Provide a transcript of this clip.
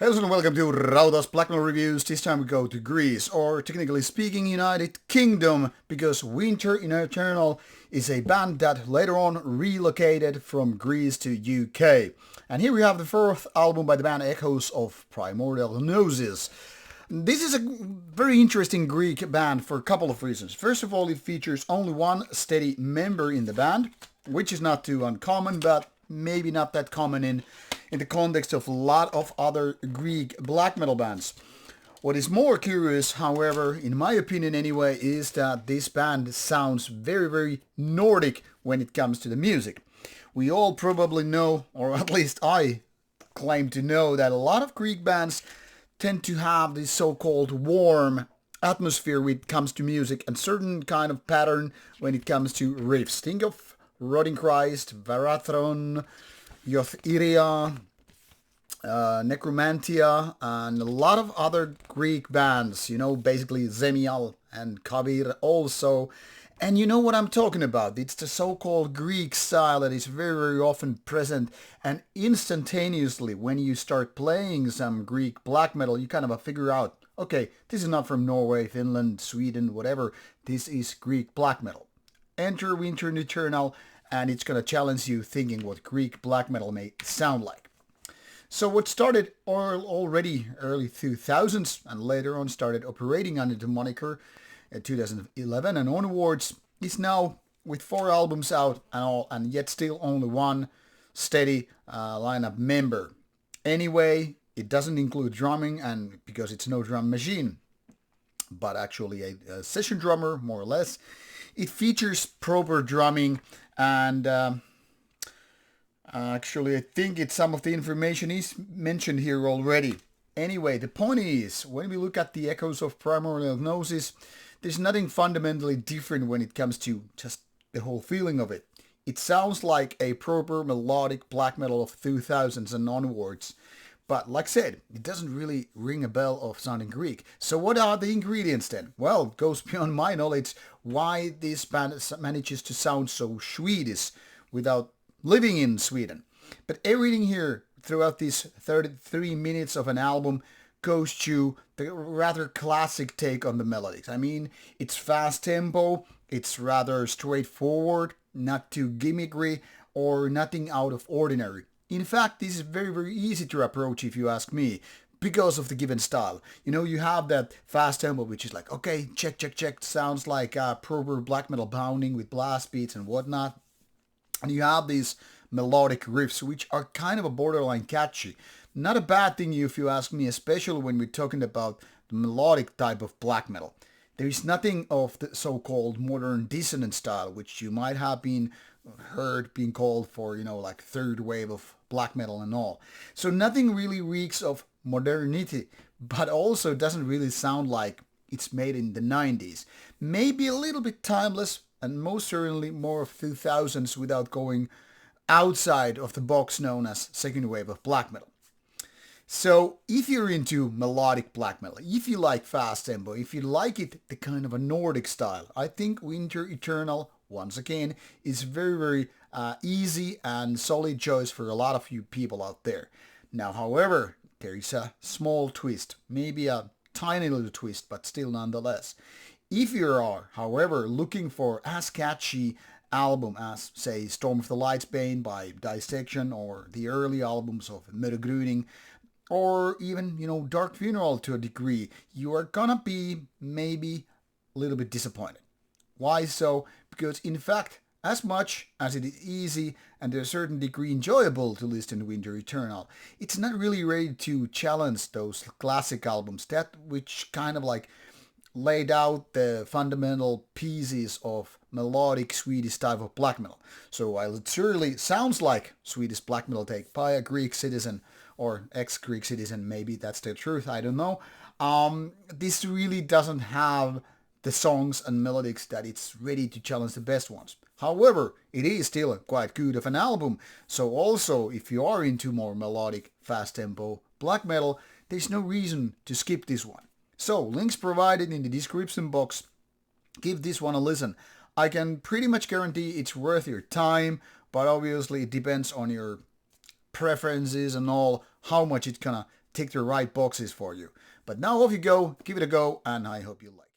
Hello and welcome to Rauta's Black Metal Reviews. This time we go to Greece, or technically speaking United Kingdom, because Winter in Eternal is a band that later on relocated from Greece to UK. And here we have the fourth album by the band Echoes of Primordial Gnosis. This is a very interesting Greek band for a couple of reasons. First of all, it features only one steady member in the band, which is not too uncommon, but maybe not that common in the context of a lot of other Greek black metal bands. What is more curious, however, in my opinion anyway, is that this band sounds very, very Nordic when it comes to the music. We all probably know, or at least I claim to know, that a lot of Greek bands tend to have this so-called warm atmosphere when it comes to music and certain kind of pattern when it comes to riffs. Think of Rotting Christ, Varathron, Iria, Necromantia, and a lot of other Greek bands, basically Zemial and Kavir also. And you know what I'm talking about. It's the so-called Greek style that is very, very often present, and instantaneously when you start playing some Greek black metal, you kind of figure out, okay, this is not from Norway, Finland, Sweden, whatever. This is Greek black metal. Enter Winter in Eternal, and it's going to challenge you thinking what Greek black metal may sound like. So what started already early 2000s and later on started operating under the moniker 2011 and onwards is now with 4 albums out and all, and yet still only one steady lineup member. Anyway, it doesn't include drumming, and because it's no drum machine, but actually a session drummer, more or less. It features proper drumming, and actually I think some of the information is mentioned here already. Anyway, the point is, when we look at the Echoes of Primordial Gnosis, there's nothing fundamentally different when it comes to just the whole feeling of it. It sounds like a proper melodic black metal of 2000s and onwards. But like I said, it doesn't really ring a bell of sounding Greek. So what are the ingredients then? Well, it goes beyond my knowledge why this band manages to sound so Swedish without living in Sweden. But everything here throughout these 33 minutes of an album goes to the rather classic take on the melodies. I mean, it's fast tempo, it's rather straightforward, not too gimmickry, or nothing out of ordinary. In fact, this is very, very easy to approach if you ask me, because of the given style. You have that fast tempo, which is like, okay, check, check, check, sounds like proper black metal pounding with blast beats and whatnot. And you have these melodic riffs, which are kind of a borderline catchy. Not a bad thing if you ask me, especially when we're talking about the melodic type of black metal. There is nothing of the so-called modern dissonant style, which you might have heard being called for, like third wave of black metal and all. So nothing really reeks of modernity, but also doesn't really sound like it's made in the 90s. Maybe a little bit timeless, and most certainly more of 2000s without going outside of the box known as second wave of black metal. So if you're into melodic black metal, if you like fast tempo, if you like it the kind of a Nordic style, I think Winter Eternal, once again, is very, very easy and solid choice for a lot of you people out there. Now, however, there is a small twist, maybe a tiny little twist, but still nonetheless. If you are, however, looking for as catchy album as, say, Storm of the Lightsbane by Dissection, or the early albums of Mördergryning, or even, Dark Funeral to a degree, you are gonna be maybe a little bit disappointed. Why so? Because in fact, as much as it is easy and to a certain degree enjoyable to listen to Winter Eternal, it's not really ready to challenge those classic albums, that which kind of like laid out the fundamental pieces of melodic Swedish type of black metal. So while it surely sounds like Swedish black metal take by a Greek citizen, or ex-Greek citizen, maybe that's the truth, I don't know, this really doesn't have the songs and melodics that it's ready to challenge the best ones. However, it is still quite good of an album, so also if you are into more melodic, fast tempo black metal, there's no reason to skip this one. So, links provided in the description box. Give this one a listen. I can pretty much guarantee it's worth your time, but obviously it depends on your preferences and all, how much it's gonna tick the right boxes for you. But now off you go, give it a go, and I hope you like it.